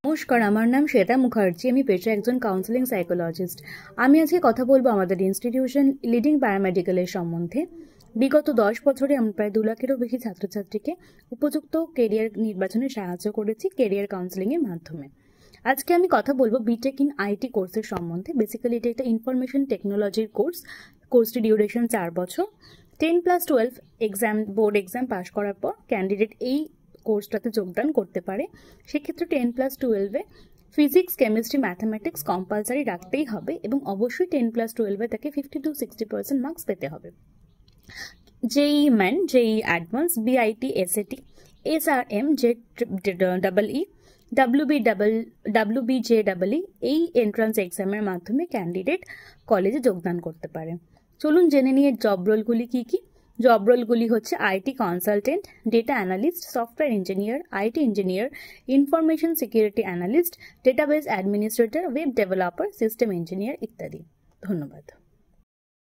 নমস্কার, আমার নাম শ্বেতা মুখার্জি। আমি পেশায় একজন কাউন্সেলিং সাইকোলজিস্ট। আমি আজকে কথা বলবো আমাদের ইনস্টিটিউশন লিডিং প্যারামেডিক্যালের সম্বন্ধে। বিগত 10 বছরে আমরা প্রায় 2 লাখেরও বেশি ছাত্রছাত্রীকে উপযুক্ত কেরিয়ার নির্বাচনে সাহায্য করেছি কেরিয়ার কাউন্সেলিং এর মাধ্যমে। আজকে আমি কথা বলবো বিটেক ইন আইটি কোর্সের সম্বন্ধে। বেসিক্যালি এটা একটা ইনফরমেশন টেকনোলজির কোর্সটি ডিউরেশন 4 বছর। 10+12 এক্সাম, বোর্ড এক্সাম পাশ করার পর ক্যান্ডিডেট এই কোর্সটাতে যোগদান করতে পারে। সেক্ষেত্রে 10+12-এ ফিজিক্স, কেমিস্ট্রি, ম্যাথামেটিক্স কম্পালসারি রাখতেই হবে এবং অবশ্যই 10+12-এ তাকে 50 to 60% মার্কস পেতে হবে। JEE Main, JEE advanced, BIT, SAT, SRM, JEE, WBJEE এই এন্ট্রান্স এক্সামের মাধ্যমে ক্যান্ডিডেট কলেজে যোগদান করতে পারে। চলুন জেনে নিয়ে জব রোলগুলি কি কি। জব রোলগুলি হচ্ছে IT consultant, data analyst, software engineer, IT engineer, information security analyst, database administrator, web developer, system engineer ইত্যাদি। ধন্যবাদ।